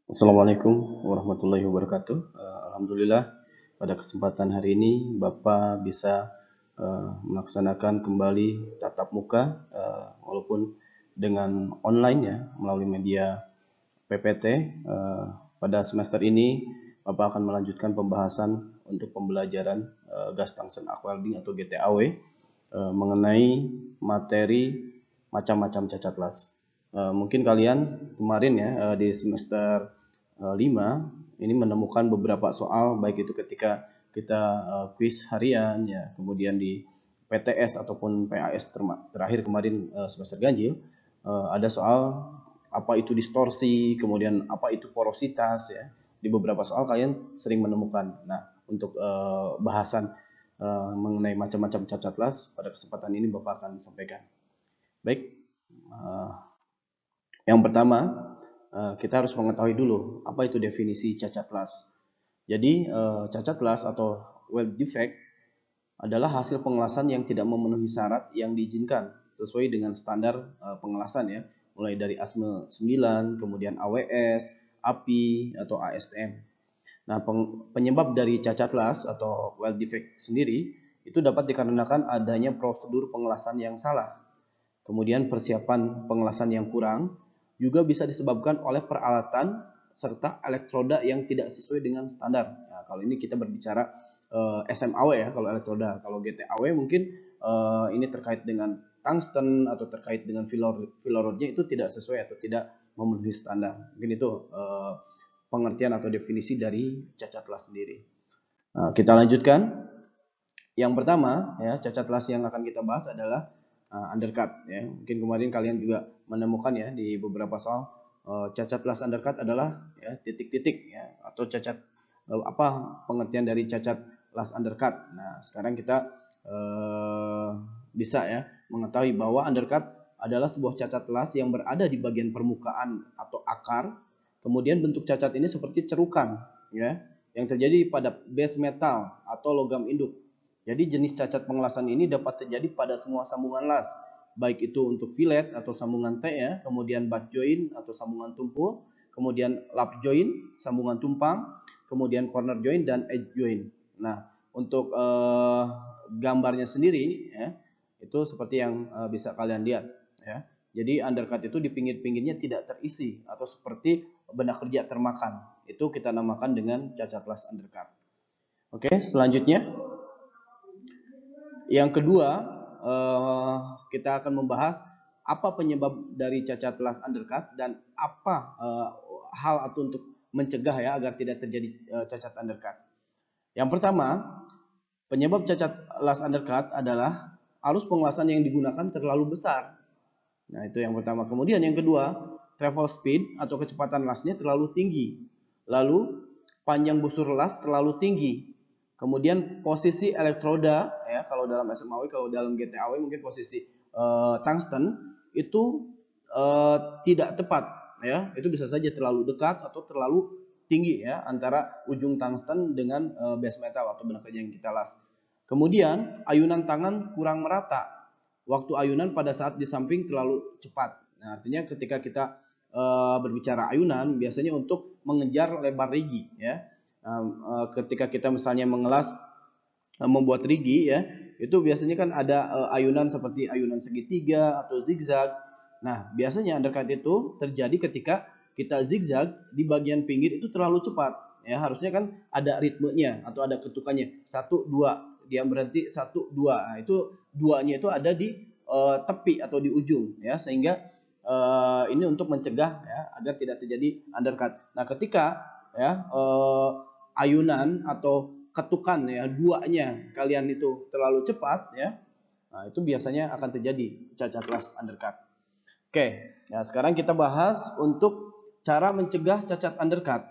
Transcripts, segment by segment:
Assalamualaikum warahmatullahi wabarakatuh. Alhamdulillah pada kesempatan hari ini Bapak bisa melaksanakan kembali tatap muka walaupun dengan online ya melalui media PPT. Pada semester ini Bapak akan melanjutkan pembahasan untuk pembelajaran gas tungsten arc welding atau GTAW mengenai materi macam-macam cacat las. Mungkin kalian kemarin ya di semester 5 ini menemukan beberapa soal baik itu ketika kita kuis harian ya, kemudian di PTS ataupun PAS terakhir kemarin semester ganjil ada soal apa itu distorsi, kemudian apa itu porositas ya. Di beberapa soal kalian sering menemukan. Nah, untuk bahasan mengenai macam-macam cacat las pada kesempatan ini Bapak akan sampaikan. Baik, yang pertama kita harus mengetahui dulu apa itu definisi cacat las. Jadi cacat las atau weld defect adalah hasil pengelasan yang tidak memenuhi syarat yang diizinkan sesuai dengan standar pengelasan ya, mulai dari ASME 9, kemudian AWS, API atau ASTM. Nah, penyebab dari cacat las atau weld defect sendiri itu dapat dikarenakan adanya prosedur pengelasan yang salah. Kemudian persiapan pengelasan yang kurang juga bisa disebabkan oleh peralatan serta elektroda yang tidak sesuai dengan standar. Nah, kalau ini kita berbicara SMAW ya, kalau elektroda. Kalau GTAW mungkin ini terkait dengan tungsten atau terkait dengan filorodnya itu tidak sesuai atau tidak memenuhi standar. Mungkin itu pengertian atau definisi dari cacat las sendiri. Nah, kita lanjutkan. Yang pertama ya, cacat las yang akan kita bahas adalah undercut ya. Mungkin kemarin kalian juga menemukan ya di beberapa soal cacat las undercut adalah ya titik-titik ya, atau cacat apa pengertian dari cacat las undercut. Nah, sekarang kita bisa ya mengetahui bahwa undercut adalah sebuah cacat las yang berada di bagian permukaan atau akar. Kemudian bentuk cacat ini seperti cerukan ya, yang terjadi pada base metal atau logam induk. Jadi jenis cacat pengelasan ini dapat terjadi pada semua sambungan las, baik itu untuk fillet atau sambungan T ya, kemudian butt joint atau sambungan tumpul, kemudian lap joint, sambungan tumpang, kemudian corner joint dan edge joint. Nah, untuk gambarnya sendiri ya, itu seperti yang bisa kalian lihat ya. Jadi undercut itu di pinggir-pinggirnya tidak terisi atau seperti benda kerja termakan. Itu kita namakan dengan cacat las undercut. Oke, selanjutnya yang kedua, kita akan membahas apa penyebab dari cacat las undercut dan apa hal atau untuk mencegah ya agar tidak terjadi cacat undercut. Yang pertama, penyebab cacat las undercut adalah arus pengelasan yang digunakan terlalu besar. Nah, itu yang pertama. Kemudian yang kedua, travel speed atau kecepatan lasnya terlalu tinggi. Lalu panjang busur las terlalu tinggi. Kemudian posisi elektroda ya, kalau dalam SMAW, kalau dalam GTAW mungkin posisi tungsten itu tidak tepat ya. Itu bisa saja terlalu dekat atau terlalu tinggi ya antara ujung tungsten dengan base metal atau benda kerja yang kita las. Kemudian ayunan tangan kurang merata. Waktu ayunan pada saat di samping terlalu cepat. Nah, artinya ketika kita berbicara ayunan biasanya untuk mengejar lebar rigi ya. Ketika kita misalnya mengelas membuat rigi ya, itu biasanya kan ada ayunan seperti ayunan segitiga atau zigzag. Nah, biasanya undercut itu terjadi ketika kita zigzag di bagian pinggir itu terlalu cepat. Ya, harusnya kan ada ritmenya atau ada ketukannya. 1 2, dia berhenti 1 2. Nah, itu duanya itu ada di tepi atau di ujung ya, sehingga ini untuk mencegah ya agar tidak terjadi undercut. Nah, ketika ya ayunan atau ketukan ya duanya kalian itu terlalu cepat ya, nah itu biasanya akan terjadi cacat las undercut. Oke, nah sekarang kita bahas untuk cara mencegah cacat undercut.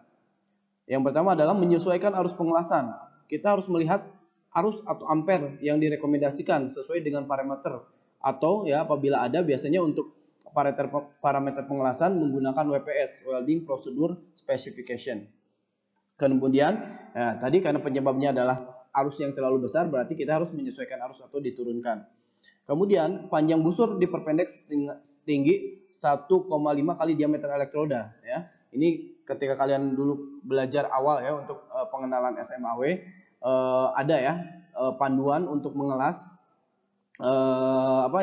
Yang pertama adalah menyesuaikan arus pengelasan. Kita harus melihat arus atau ampere yang direkomendasikan sesuai dengan parameter, atau ya apabila ada biasanya untuk parameter pengelasan menggunakan WPS, Welding Procedure Specification. Kemudian ya, tadi karena penyebabnya adalah arus yang terlalu besar, berarti kita harus menyesuaikan arus atau diturunkan. Kemudian panjang busur diperpendek setinggi 1,5 kali diameter elektroda ya. Ini ketika kalian dulu belajar awal ya untuk pengenalan SMAW, ada ya panduan untuk mengelas.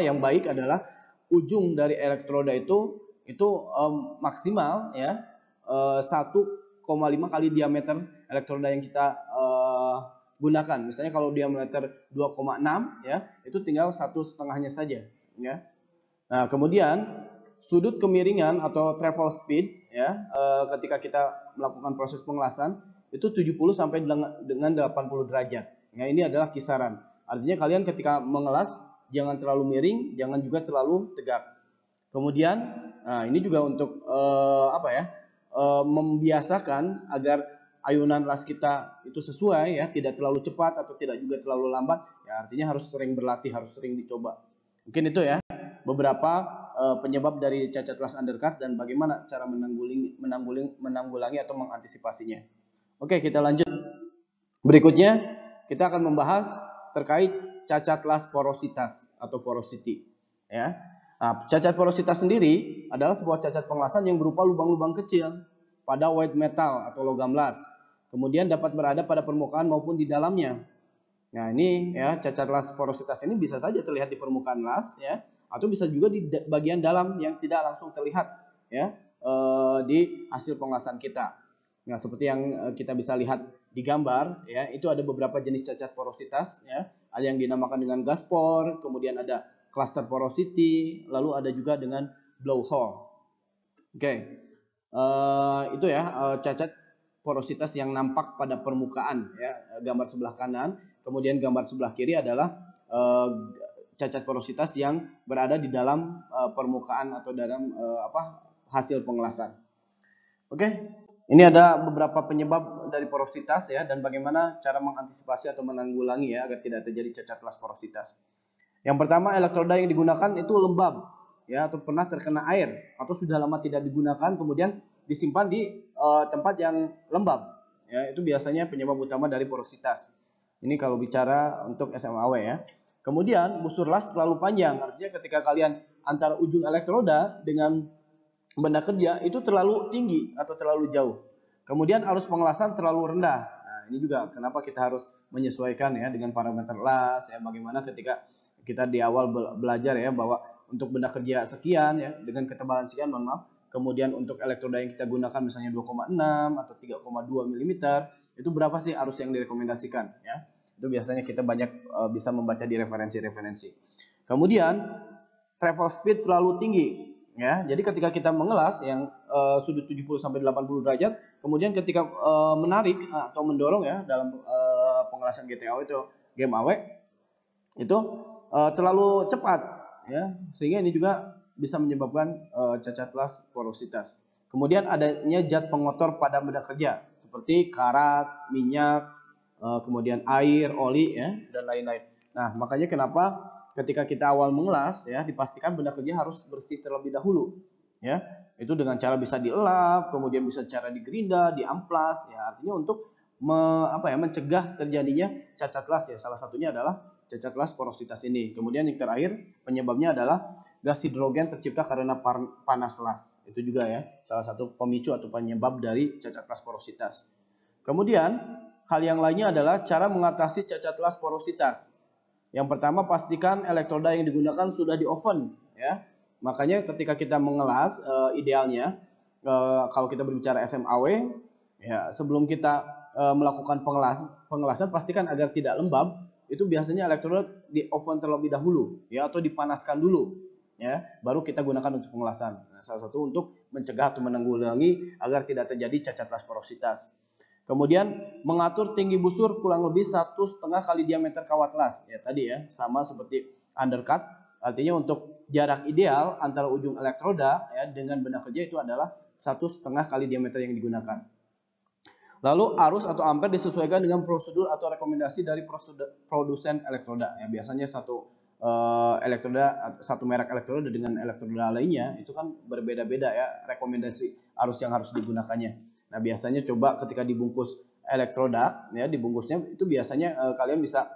Yang baik adalah ujung dari elektroda itu maksimal ya 1,5 kali diameter elektroda yang kita gunakan. Misalnya kalau diameter 2,6 ya, itu tinggal 1,5-nya saja ya. Nah, kemudian sudut kemiringan atau travel speed ya, ketika kita melakukan proses pengelasan itu 70 sampai dengan 80 derajat. Ya, ini adalah kisaran. Artinya kalian ketika mengelas jangan terlalu miring, jangan juga terlalu tegak. Kemudian, nah ini juga untuk membiasakan agar ayunan las kita itu sesuai ya, tidak terlalu cepat atau tidak juga terlalu lambat. Ya, artinya harus sering berlatih, harus sering dicoba. Mungkin itu ya beberapa penyebab dari cacat las undercut dan bagaimana cara menanggulangi atau mengantisipasinya. Oke, kita lanjut. Berikutnya kita akan membahas terkait cacat las porositas atau porosity ya. Nah, cacat porositas sendiri adalah sebuah cacat pengelasan yang berupa lubang-lubang kecil pada white metal atau logam las. Kemudian dapat berada pada permukaan maupun di dalamnya. Nah, ini ya cacat las porositas ini bisa saja terlihat di permukaan las ya, atau bisa juga di bagian dalam yang tidak langsung terlihat ya di hasil pengelasan kita. Nah, seperti yang kita bisa lihat di gambar ya, itu ada beberapa jenis cacat porositas ya. Ada yang dinamakan dengan gas pore, kemudian ada cluster porosity, lalu ada juga dengan blowhole. Oke. Itu ya cacat porositas yang nampak pada permukaan ya, gambar sebelah kanan. Kemudian gambar sebelah kiri adalah cacat porositas yang berada di dalam permukaan atau dalam hasil pengelasan. Oke, ini ada beberapa penyebab dari porositas ya, dan bagaimana cara mengantisipasi atau menanggulangi ya agar tidak terjadi cacat las porositas. Yang pertama, elektroda yang digunakan itu lembab ya, atau pernah terkena air atau sudah lama tidak digunakan kemudian disimpan di tempat yang lembab ya, itu biasanya penyebab utama dari porositas. Ini kalau bicara untuk SMAW ya. Kemudian busur las terlalu panjang, artinya ketika kalian antara ujung elektroda dengan benda kerja itu terlalu tinggi atau terlalu jauh. Kemudian arus pengelasan terlalu rendah. Nah, ini juga kenapa kita harus menyesuaikan ya dengan parameter las ya, bagaimana ketika kita di awal belajar ya bahwa untuk benda kerja sekian ya dengan ketebalan sekian, mohon maaf. Kemudian untuk elektroda yang kita gunakan misalnya 2,6 atau 3,2 mm, itu berapa sih arus yang direkomendasikan ya? Itu biasanya kita banyak bisa membaca di referensi-referensi. Kemudian travel speed terlalu tinggi ya. Jadi ketika kita mengelas yang sudut 70 sampai 80 derajat, kemudian ketika menarik atau mendorong ya dalam pengelasan GTAW itu game AW itu terlalu cepat ya, sehingga ini juga bisa menyebabkan cacat las porositas. Kemudian adanya zat pengotor pada benda kerja seperti karat, minyak, kemudian air, oli ya dan lain-lain. Nah, makanya kenapa ketika kita awal mengelas ya dipastikan benda kerja harus bersih terlebih dahulu ya. Itu dengan cara bisa dielap, kemudian bisa cara digerinda, diamplas ya, artinya untuk mencegah terjadinya cacat las ya. Salah satunya adalah cacat las porositas ini. Kemudian yang terakhir penyebabnya adalah gas hidrogen tercipta karena panas las. Itu juga ya salah satu pemicu atau penyebab dari cacat las porositas. Kemudian hal yang lainnya adalah cara mengatasi cacat las porositas. Yang pertama, pastikan elektroda yang digunakan sudah di oven ya. Makanya ketika kita mengelas idealnya kalau kita berbicara SMAW ya, sebelum kita melakukan pengelasan pastikan agar tidak lembab. Itu biasanya elektroda di oven terlebih dahulu ya, atau dipanaskan dulu ya, baru kita gunakan untuk pengelasan. Nah, salah satu untuk mencegah atau menanggulangi agar tidak terjadi cacat las porositas. Kemudian mengatur tinggi busur kurang lebih 1,5 kali diameter kawat las ya, tadi ya sama seperti undercut. Artinya untuk jarak ideal antara ujung elektroda ya dengan benda kerja itu adalah 1,5 kali diameter yang digunakan. Lalu arus atau ampere disesuaikan dengan prosedur atau rekomendasi dari produsen elektroda. Ya, biasanya satu merek elektroda dengan elektroda lainnya itu kan berbeda-beda ya rekomendasi arus yang harus digunakannya. Nah, biasanya coba ketika dibungkus elektroda ya, dibungkusnya itu biasanya kalian bisa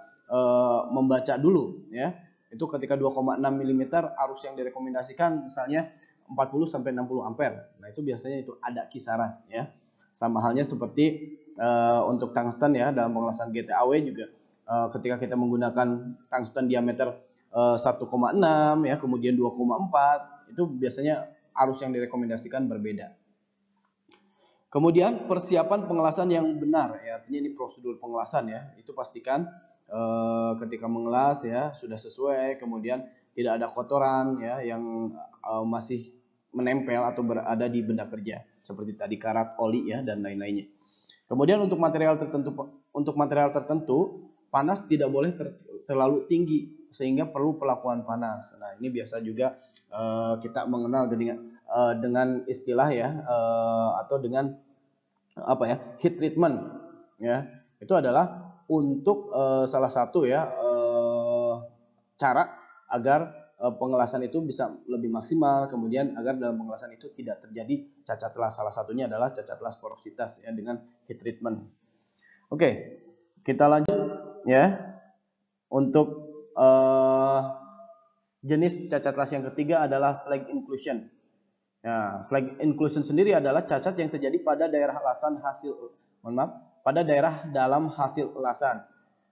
membaca dulu ya. Itu ketika 2,6 mm arus yang direkomendasikan misalnya 40 sampai 60 ampere. Nah, itu biasanya itu ada kisaran ya. Sama halnya seperti untuk tungsten ya, dalam pengelasan GTAW juga ketika kita menggunakan tungsten diameter 1,6 ya, kemudian 2,4, itu biasanya arus yang direkomendasikan berbeda. Kemudian persiapan pengelasan yang benar, ya, artinya ini prosedur pengelasan ya, itu pastikan ketika mengelas ya sudah sesuai, kemudian tidak ada kotoran ya yang masih menempel atau berada di benda kerja seperti tadi karat, oli ya dan lain-lainnya. Kemudian untuk material tertentu panas tidak boleh terlalu tinggi sehingga perlu pelakuan panas. Nah, ini biasa juga kita mengenal dengan istilah ya atau dengan apa ya, heat treatment ya. Itu adalah untuk salah satu ya cara agar pengelasan itu bisa lebih maksimal, kemudian agar dalam pengelasan itu tidak terjadi cacat las. Salah satunya adalah cacat las porositas ya dengan heat treatment. Oke, kita lanjut ya. Untuk jenis cacat las yang ketiga adalah slag inclusion. Nah, slag inclusion sendiri adalah cacat yang terjadi pada daerah lasan pada daerah dalam hasil elasan.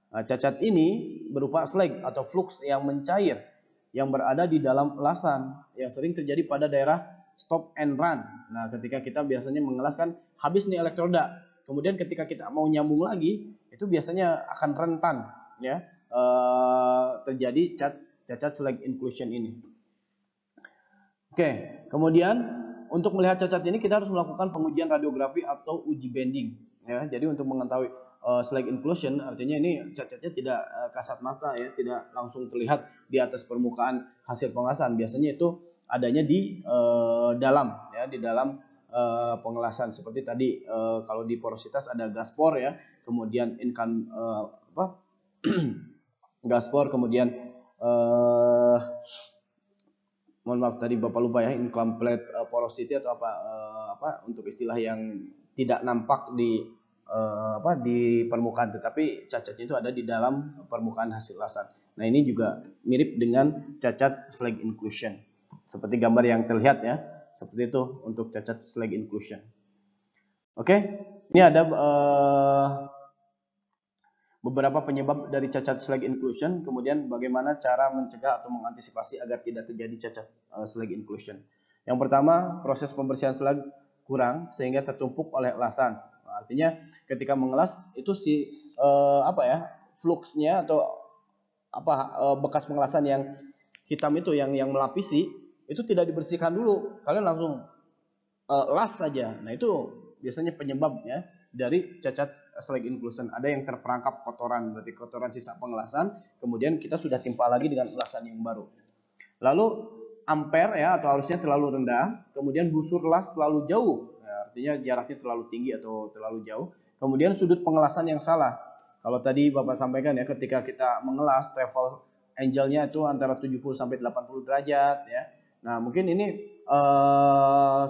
Nah, cacat ini berupa slag atau flux yang mencair yang berada di dalam elasan yang sering terjadi pada daerah stop and run. Nah, ketika kita biasanya mengelas kan habis nih elektroda, kemudian ketika kita mau nyambung lagi itu biasanya akan rentan ya terjadi cacat slag inclusion ini. Oke, kemudian untuk melihat cacat ini kita harus melakukan pengujian radiografi atau uji bending ya. Jadi untuk mengetahui slag inclusion artinya ini cacatnya tidak kasat mata ya, tidak langsung terlihat di atas permukaan hasil pengelasan. Biasanya itu adanya di dalam ya, di dalam pengelasan seperti tadi kalau di porositas ada gaspor ya, kemudian gaspor, kemudian mohon maaf tadi Bapak lupa ya, incomplete porosity atau apa untuk istilah yang tidak nampak di di permukaan, tetapi cacatnya itu ada di dalam permukaan hasil elasan. Nah, ini juga mirip dengan cacat slag inclusion. Seperti gambar yang terlihat ya, seperti itu untuk cacat slag inclusion. Oke, ini ada beberapa penyebab dari cacat slag inclusion, kemudian bagaimana cara mencegah atau mengantisipasi agar tidak terjadi cacat slag inclusion. Yang pertama, proses pembersihan slag kurang sehingga tertumpuk oleh elasan. Nah, artinya ketika mengelas itu fluxnya atau bekas pengelasan yang hitam itu yang melapisi itu tidak dibersihkan dulu, kalian langsung las saja. Nah, itu biasanya penyebabnya dari cacat slag inclusion. Ada yang terperangkap kotoran, berarti kotoran sisa pengelasan, kemudian kita sudah timpa lagi dengan elasan yang baru. Lalu ampere ya atau arusnya terlalu rendah, kemudian busur las terlalu jauh, ya, artinya jaraknya terlalu tinggi atau terlalu jauh. Kemudian sudut pengelasan yang salah. Kalau tadi Bapak sampaikan ya, ketika kita mengelas travel angle-nya itu antara 70 sampai 80 derajat ya. Nah, mungkin ini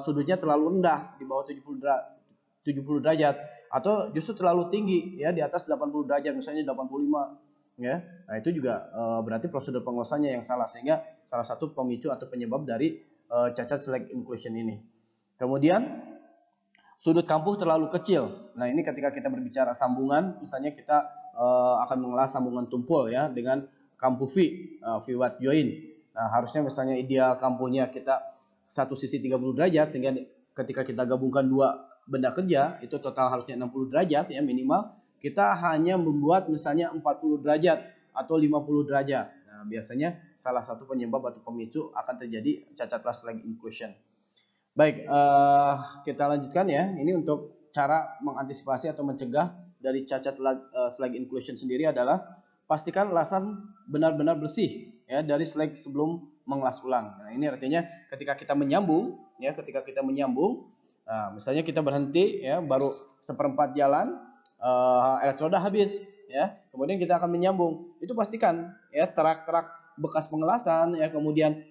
sudutnya terlalu rendah di bawah 70 derajat atau justru terlalu tinggi ya di atas 80 derajat, misalnya 85 ya. Nah, itu juga berarti prosedur pengelasannya yang salah, sehingga salah satu pemicu atau penyebab dari cacat slag inclusion ini. Kemudian sudut kampuh terlalu kecil. Nah, ini ketika kita berbicara sambungan, misalnya kita akan mengelas sambungan tumpul ya dengan kampuh V wide joint. Nah, harusnya misalnya ideal kampuhnya kita satu sisi 30 derajat, sehingga ketika kita gabungkan dua benda kerja itu total harusnya 60 derajat ya minimal, kita hanya membuat misalnya 40 derajat atau 50 derajat. Nah, biasanya salah satu penyebab atau pemicu akan terjadi cacat slag inclusion. Baik, kita lanjutkan ya. Ini untuk cara mengantisipasi atau mencegah dari cacat slag inclusion sendiri adalah pastikan elasan benar-benar bersih ya dari slag sebelum mengelas ulang. Nah, ini artinya ketika kita menyambung ya, nah, misalnya kita berhenti ya baru seperempat jalan, elektroda habis ya, kemudian kita akan menyambung. Itu pastikan ya terak-terak bekas pengelasan ya, kemudian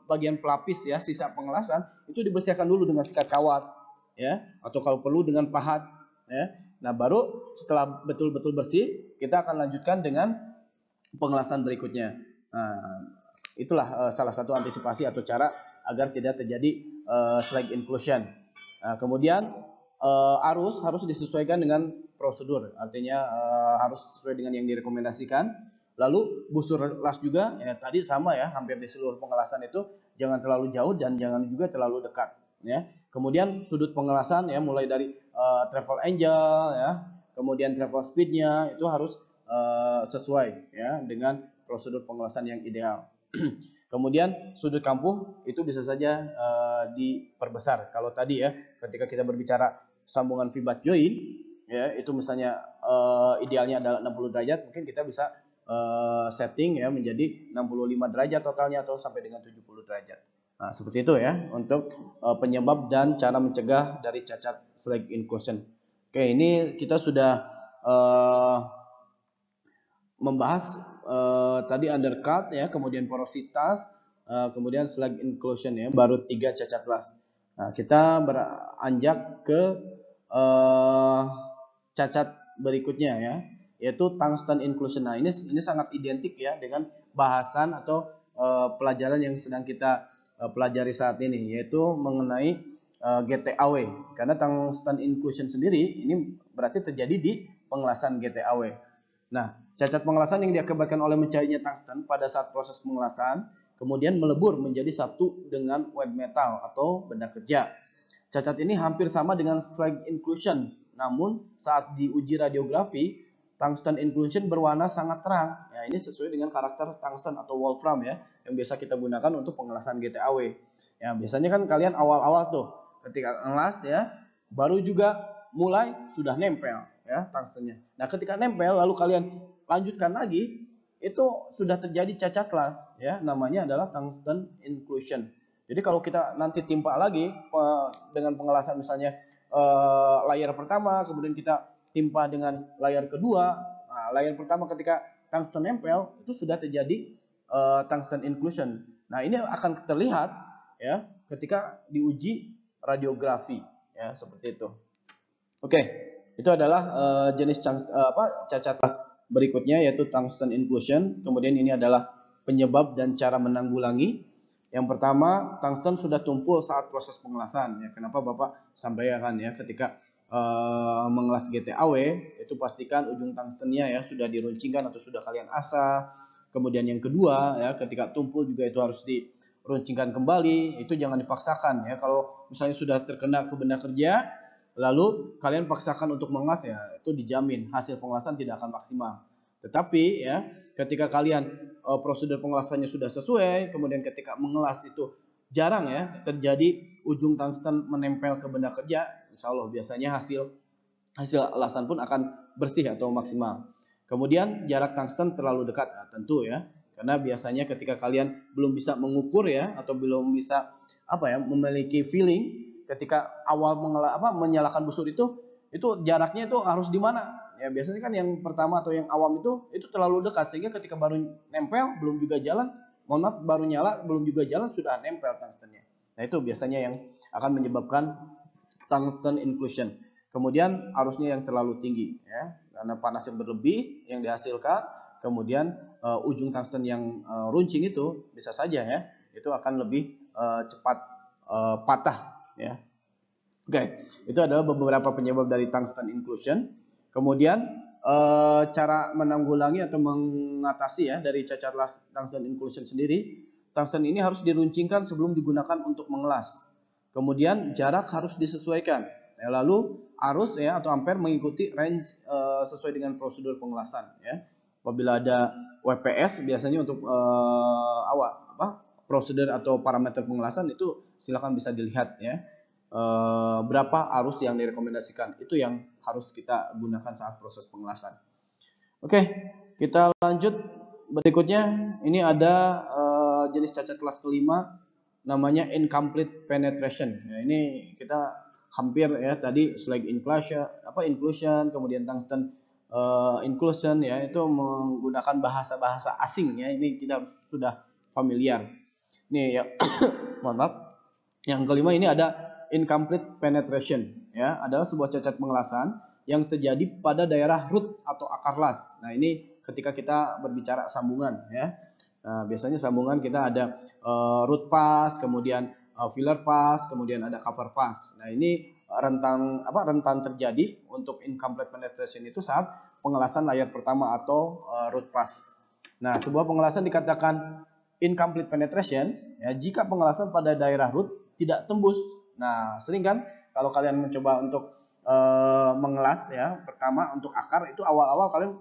bagian pelapis ya sisa pengelasan itu dibersihkan dulu dengan sikat kawat ya, atau kalau perlu dengan pahat ya. Nah, baru setelah betul-betul bersih kita akan lanjutkan dengan pengelasan berikutnya. Nah, itulah salah satu antisipasi atau cara agar tidak terjadi slag inclusion. Nah, kemudian arus harus disesuaikan dengan prosedur, artinya harus sesuai dengan yang direkomendasikan. Lalu busur las juga ya tadi sama ya, hampir di seluruh pengelasan itu jangan terlalu jauh dan jangan juga terlalu dekat ya. Kemudian sudut pengelasan ya mulai dari travel angle ya, kemudian travel speednya itu harus sesuai ya dengan prosedur pengelasan yang ideal. Kemudian sudut kampuh itu bisa saja diperbesar. Kalau tadi ya ketika kita berbicara sambungan fibat join ya itu misalnya idealnya adalah 60 derajat, mungkin kita bisa setting ya menjadi 65 derajat totalnya atau sampai dengan 70 derajat. Nah, seperti itu ya untuk penyebab dan cara mencegah dari cacat slag inclusion. Oke, ini kita sudah membahas tadi undercut ya, kemudian porositas, kemudian slag inclusion ya, baru 3 cacat las. Nah, kita beranjak ke cacat berikutnya ya, yaitu tungsten inclusion. Nah, ini sangat identik ya dengan bahasan atau pelajaran yang sedang kita pelajari saat ini, yaitu mengenai GTAW. Karena tungsten inclusion sendiri ini berarti terjadi di pengelasan GTAW. Nah, cacat pengelasan yang diakibatkan oleh mencairnya tungsten pada saat proses pengelasan, kemudian melebur menjadi satu dengan white metal atau benda kerja. Cacat ini hampir sama dengan slag inclusion, namun saat diuji radiografi, tungsten inclusion berwarna sangat terang. Ya, ini sesuai dengan karakter tungsten atau wolfram ya, yang biasa kita gunakan untuk pengelasan GTAW. Ya, biasanya kan kalian awal-awal tuh ketika ngelas ya, baru juga mulai sudah nempel ya tungstennya. Nah, ketika nempel lalu kalian lanjutkan lagi, itu sudah terjadi cacat las ya, namanya adalah tungsten inclusion. Jadi kalau kita nanti timpa lagi dengan pengelasan misalnya layar pertama, kemudian kita timpa dengan layar kedua. Nah, layar pertama ketika tungsten nempel itu sudah terjadi tungsten inclusion. Nah, ini akan terlihat ya ketika diuji radiografi ya seperti itu. Oke, itu adalah jenis cacat las berikutnya yaitu tungsten inclusion. Kemudian ini adalah penyebab dan cara menanggulangi. Yang pertama, tungsten sudah tumpul saat proses pengelasan. Ya, kenapa Bapak sampaikan ya ketika mengelas GTAW itu pastikan ujung tungstennya ya sudah diruncingkan atau sudah kalian asah. Kemudian yang kedua ya ketika tumpul juga itu harus diruncingkan kembali. Itu jangan dipaksakan ya. Kalau misalnya sudah terkena ke benda kerja, lalu kalian paksakan untuk mengelas ya itu dijamin hasil pengelasan tidak akan maksimal. Tetapi ya ketika kalian prosedur pengelasannya sudah sesuai, kemudian ketika mengelas itu jarang ya terjadi ujung tungsten menempel ke benda kerja, insya Allah biasanya hasil elasan pun akan bersih atau maksimal. Kemudian jarak tungsten terlalu dekat, nah, tentu ya, karena biasanya ketika kalian belum bisa mengukur ya atau belum bisa memiliki feeling ketika awal menyalakan busur itu jaraknya itu harus di mana? Ya biasanya kan yang pertama atau yang awam itu terlalu dekat sehingga ketika baru nempel belum juga jalan, baru nyala belum juga jalan sudah nempel tungstennya. Nah, itu biasanya yang akan menyebabkan tungsten inclusion. Kemudian arusnya yang terlalu tinggi ya, karena panas yang berlebih yang dihasilkan, kemudian ujung tungsten yang runcing itu bisa saja ya, itu akan lebih cepat patah ya. Oke, itu adalah beberapa penyebab dari tungsten inclusion. Kemudian cara menanggulangi atau mengatasi ya dari cacat las tungsten inclusion sendiri, tungsten ini harus diruncingkan sebelum digunakan untuk mengelas. Kemudian jarak harus disesuaikan. Ya, lalu arus ya atau ampere mengikuti range sesuai dengan prosedur pengelasan ya. Apabila ada WPS biasanya untuk prosedur atau parameter pengelasan itu silakan bisa dilihat ya. Berapa arus yang direkomendasikan itu yang harus kita gunakan saat proses pengelasan. Oke, kita lanjut berikutnya. Ini ada jenis cacat kelas kelima namanya incomplete penetration. Ya, ini kita hampir ya tadi slag inclusion, kemudian tungsten inclusion ya itu menggunakan bahasa-bahasa asing ya. Ini kita sudah familiar. Nih ya, mohon maaf. Yang kelima ini ada incomplete penetration ya, adalah sebuah cacat pengelasan yang terjadi pada daerah root atau akar las. Nah, ini ketika kita berbicara sambungan ya. Nah, biasanya sambungan kita ada root pass, kemudian filler pass, kemudian ada cover pass. Nah, ini rentan terjadi untuk incomplete penetration itu saat pengelasan layar pertama atau root pass. Nah, sebuah pengelasan dikatakan incomplete penetration ya jika pengelasan pada daerah root tidak tembus. Nah, sering kan kalau kalian mencoba untuk mengelas ya, pertama untuk akar itu awal-awal kalian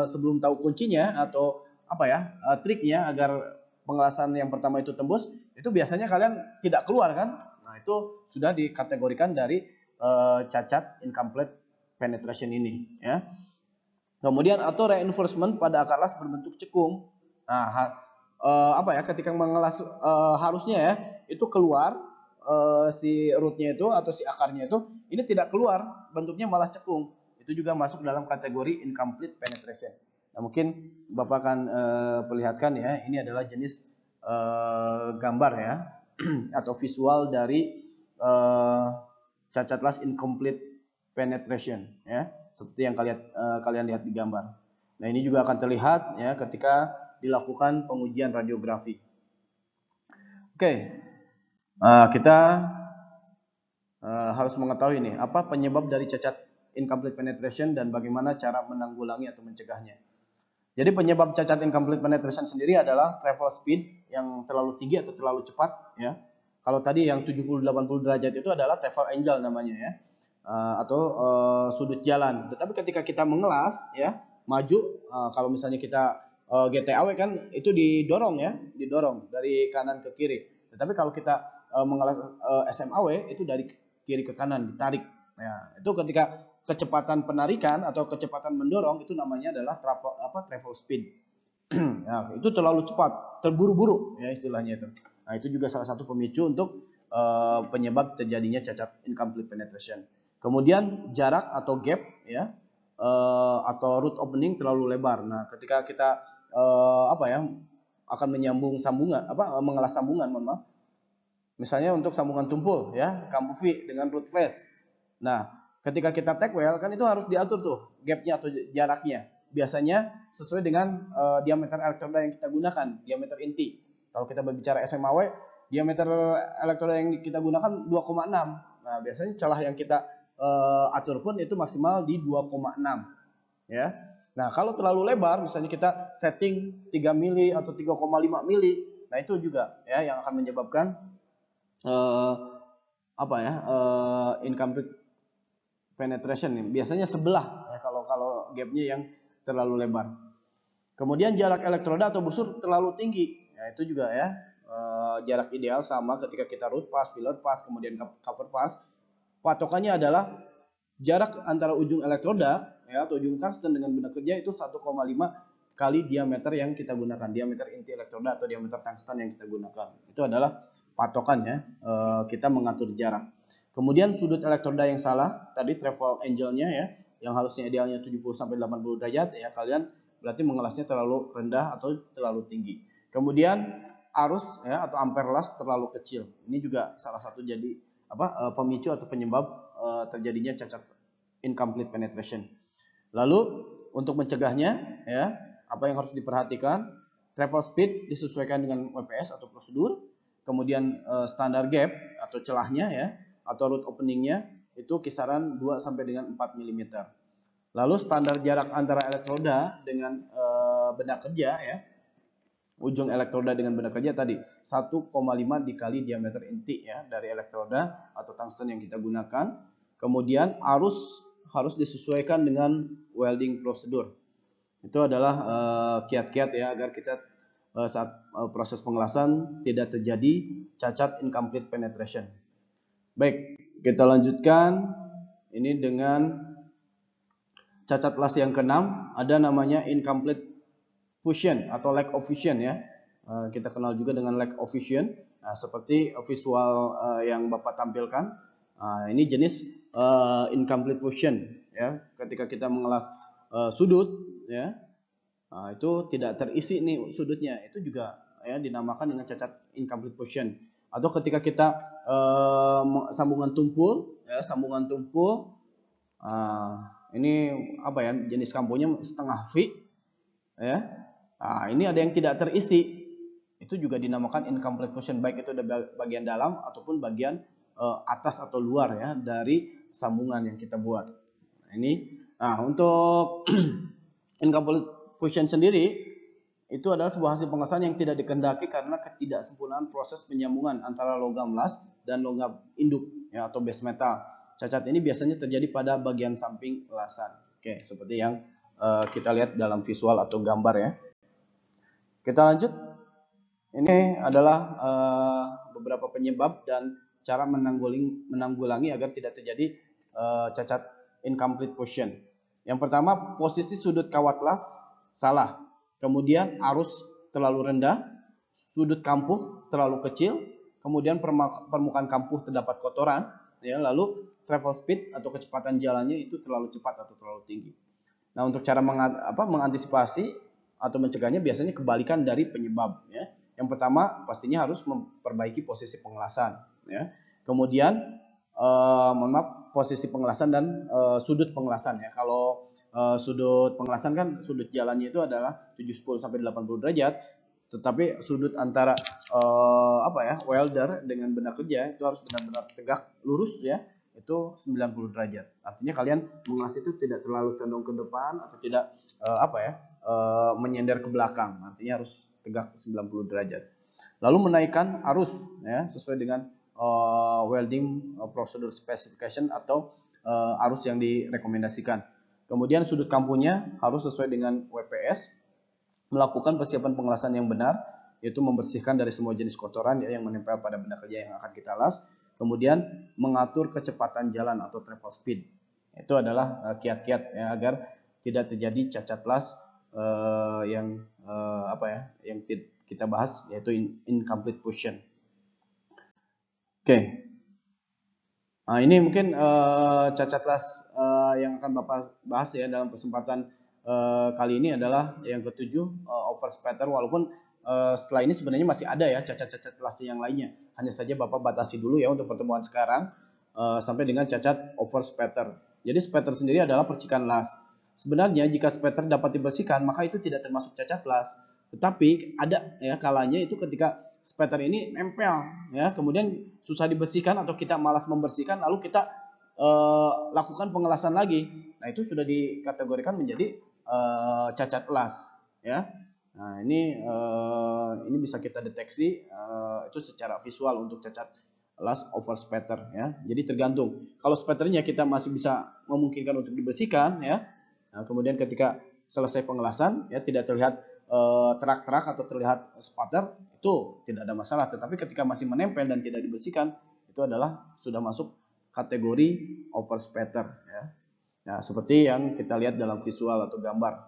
sebelum tahu kuncinya atau triknya agar pengelasan yang pertama itu tembus, itu biasanya kalian tidak keluar kan? Nah, itu sudah dikategorikan dari cacat incomplete penetration ini ya. Kemudian atau reinforcement pada akar las berbentuk cekung. Nah, ketika mengelas harusnya ya itu keluar si rootnya itu atau si akarnya itu ini tidak keluar, bentuknya malah cekung. Itu juga masuk dalam kategori incomplete penetration. Nah, mungkin Bapak akan perlihatkan ya, ini adalah jenis gambar ya atau visual dari cacat las incomplete penetration ya, seperti yang kalian lihat di gambar. Nah, ini juga akan terlihat ya ketika dilakukan pengujian radiografi. Oke, kita harus mengetahui nih apa penyebab dari cacat incomplete penetration dan bagaimana cara menanggulangi atau mencegahnya. Jadi penyebab cacat incomplete penetration sendiri adalah travel speed yang terlalu tinggi atau terlalu cepat ya. Kalau tadi yang 70-80 derajat itu adalah travel angle namanya ya. Atau sudut jalan. Tetapi ketika kita mengelas ya, maju kalau misalnya kita GTAW kan itu didorong ya, didorong dari kanan ke kiri. Tetapi kalau kita mengelas SMAW itu dari kiri ke kanan, ditarik. Ya, itu ketika kecepatan penarikan atau kecepatan mendorong itu namanya adalah travel speed. Nah, itu terlalu cepat, terburu-buru ya istilahnya itu. Nah, itu juga salah satu pemicu untuk penyebab terjadinya cacat incomplete penetration. Kemudian jarak atau gap ya atau root opening terlalu lebar. Nah, ketika kita akan menyambung sambungan mengelas sambungan, mohon maaf. Misalnya untuk sambungan tumpul ya, kampufi dengan root face. Nah, ketika kita take well kan itu harus diatur tuh gapnya atau jaraknya. Biasanya sesuai dengan diameter elektroda yang kita gunakan, diameter inti. Kalau kita berbicara SMAW, diameter elektroda yang kita gunakan 2,6. Nah, biasanya celah yang kita atur pun itu maksimal di 2,6 ya. Nah, kalau terlalu lebar misalnya kita setting 3 mili atau 3,5 mili, nah itu juga ya yang akan menyebabkan incomplete penetration. Biasanya sebelah ya kalau gapnya yang terlalu lebar. Kemudian jarak elektroda atau busur terlalu tinggi. Ya, itu juga ya jarak ideal sama ketika kita root pass, filler pass, kemudian cover pass. Patokannya adalah jarak antara ujung elektroda ya atau ujung tungsten dengan benda kerja itu 1,5 kali diameter yang kita gunakan, diameter inti elektroda atau diameter tungsten yang kita gunakan. Itu adalah patokannya kita mengatur jarak. Kemudian sudut elektroda yang salah, tadi travel angle-nya ya, yang harusnya idealnya 70-80 derajat ya, kalian berarti mengelasnya terlalu rendah atau terlalu tinggi. Kemudian arus ya atau ampere loss terlalu kecil. Ini juga salah satu jadi pemicu atau penyebab terjadinya cacat incomplete penetration. Lalu untuk mencegahnya ya, apa yang harus diperhatikan? Travel speed disesuaikan dengan WPS atau prosedur. Kemudian standar gap atau celahnya ya atau root openingnya itu kisaran 2 sampai dengan 4 mm. Lalu standar jarak antara elektroda dengan benda kerja ya. Ujung elektroda dengan benda kerja tadi 1,5 dikali diameter inti ya dari elektroda atau tungsten yang kita gunakan. Kemudian arus harus disesuaikan dengan welding prosedur. Itu adalah kiat-kiat ya agar kita saat proses pengelasan tidak terjadi cacat incomplete penetration. Baik, kita lanjutkan ini dengan cacat las yang keenam, ada namanya incomplete fusion atau lack of fusion ya. Kita kenal juga dengan lack of fusion. Nah, seperti visual yang Bapak tampilkan. Ini jenis incomplete fusion ya. Ketika kita mengelas sudut ya. Itu tidak terisi nih sudutnya. Itu juga ya dinamakan dengan cacat incomplete fusion. Atau ketika kita sambungan tumpul ya, sambungan tumpul ini jenis kampunya setengah V ya. Nah, ini ada yang tidak terisi. itu juga dinamakan incomplete fusion, baik itu bagian dalam ataupun bagian atas atau luar ya dari sambungan yang kita buat. Nah, untuk incomplete fusion sendiri itu adalah sebuah hasil pengesahan yang tidak dikehendaki karena ketidaksempurnaan proses penyambungan antara logam las dan logam induk ya, atau base metal. Cacat ini biasanya terjadi pada bagian samping lasan. Oke, seperti yang kita lihat dalam visual atau gambar ya. Kita lanjut. Ini adalah beberapa penyebab dan cara menanggulangi agar tidak terjadi cacat incomplete fusion. Yang pertama, posisi sudut kawat las salah. Kemudian arus terlalu rendah, sudut kampuh terlalu kecil, kemudian permukaan kampuh terdapat kotoran, ya, lalu travel speed atau kecepatan jalannya itu terlalu cepat atau terlalu tinggi. Nah, untuk cara mengantisipasi atau mencegahnya biasanya kebalikan dari penyebab. Ya. Yang pertama pastinya harus memperbaiki posisi pengelasan. Ya. Kemudian posisi pengelasan dan sudut pengelasan. Ya. Kalau sudut pengelasan kan sudut jalannya itu adalah 70 sampai 80 derajat, tetapi sudut antara welder dengan benda kerja itu harus benar-benar tegak lurus ya, itu 90 derajat. Artinya kalian mengelas itu tidak terlalu condong ke depan atau tidak menyender ke belakang. Artinya harus tegak 90 derajat. Lalu menaikkan arus ya sesuai dengan welding procedure specification atau arus yang direkomendasikan. Kemudian sudut kampuhnya harus sesuai dengan WPS, melakukan persiapan pengelasan yang benar, yaitu membersihkan dari semua jenis kotoran ya, yang menempel pada benda kerja yang akan kita las. Kemudian mengatur kecepatan jalan atau travel speed. Itu adalah kiat-kiat ya, agar tidak terjadi cacat las yang kita bahas, yaitu incomplete fusion. Oke. Nah, ini mungkin cacat las yang akan Bapak bahas ya dalam kesempatan kali ini adalah yang ketujuh, overspatter. Walaupun setelah ini sebenarnya masih ada ya cacat-cacat las yang lainnya. Hanya saja Bapak batasi dulu ya untuk pertemuan sekarang sampai dengan cacat overspatter. Jadi spatter sendiri adalah percikan las. Sebenarnya jika spatter dapat dibersihkan maka itu tidak termasuk cacat las. Tetapi ada ya kalanya itu ketika spatter ini nempel ya, kemudian susah dibersihkan atau kita malas membersihkan, lalu kita lakukan pengelasan lagi. Nah, itu sudah dikategorikan menjadi cacat las ya. Nah, ini bisa kita deteksi itu secara visual untuk cacat las over spatter ya. Jadi tergantung. Kalau spatternya kita masih bisa memungkinkan untuk dibersihkan ya. Nah, kemudian ketika selesai pengelasan ya tidak terlihat terak-terak atau terlihat spatter, itu tidak ada masalah. Tetapi ketika masih menempel dan tidak dibersihkan, itu adalah sudah masuk kategori over spatter ya. Nah, seperti yang kita lihat dalam visual atau gambar,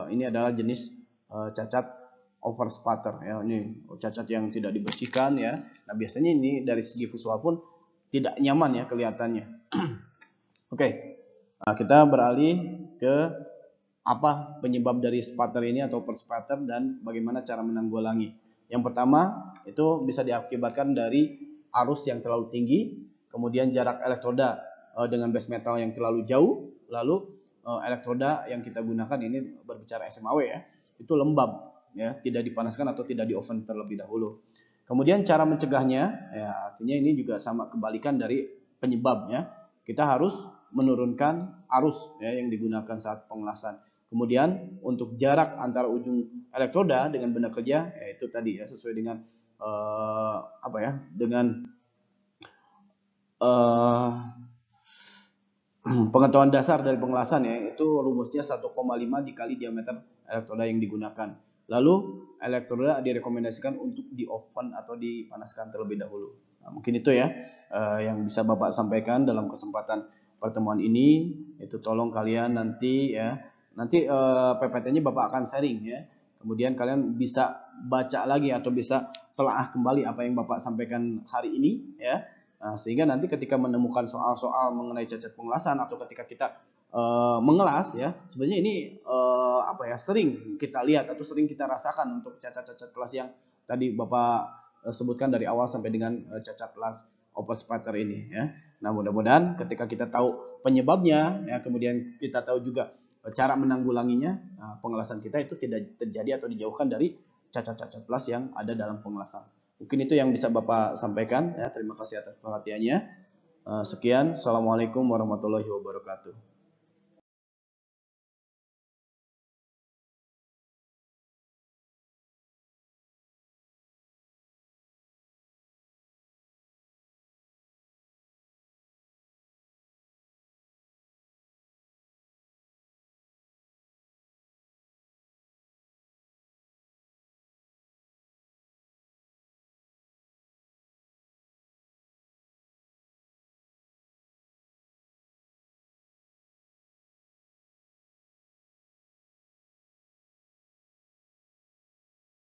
ini adalah jenis cacat over spatter ya. Ini cacat yang tidak dibersihkan ya. Nah, biasanya ini dari segi visual pun tidak nyaman ya kelihatannya. Oke. Nah, kita beralih ke apa penyebab dari spatter ini atau overspatter dan bagaimana cara menanggulangi. Yang pertama itu bisa diakibatkan dari arus yang terlalu tinggi, kemudian jarak elektroda dengan base metal yang terlalu jauh, lalu elektroda yang kita gunakan ini berbicara SMAW ya, itu lembab ya, tidak dipanaskan atau tidak di oven terlebih dahulu. Kemudian cara mencegahnya ya, artinya ini juga sama kebalikan dari penyebabnya. Kita harus menurunkan arus ya yang digunakan saat pengelasan. Kemudian untuk jarak antara ujung elektroda dengan benda kerja, yaitu tadi ya sesuai dengan pengetahuan dasar dari pengelasan ya, itu rumusnya 1,5 dikali diameter elektroda yang digunakan. Lalu elektroda direkomendasikan untuk di oven atau dipanaskan terlebih dahulu. Nah, mungkin itu ya yang bisa Bapak sampaikan dalam kesempatan pertemuan ini. Itu tolong kalian nanti PPT-nya Bapak akan sharing ya. Kemudian kalian bisa baca lagi atau bisa telaah kembali apa yang Bapak sampaikan hari ini ya. Nah, sehingga nanti ketika menemukan soal-soal mengenai cacat pengelasan atau ketika kita mengelas ya, sebenarnya ini sering kita lihat atau sering kita rasakan untuk cacat-cacat kelas yang tadi Bapak sebutkan dari awal sampai dengan cacat kelas overspatter ini ya. Nah, mudah-mudahan ketika kita tahu penyebabnya ya, kemudian kita tahu juga cara menanggulanginya, pengelasan kita itu tidak terjadi atau dijauhkan dari cacat-cacat las yang ada dalam pengelasan. Mungkin itu yang bisa Bapak sampaikan ya. Terima kasih atas perhatiannya. Sekian, Assalamualaikum warahmatullahi wabarakatuh.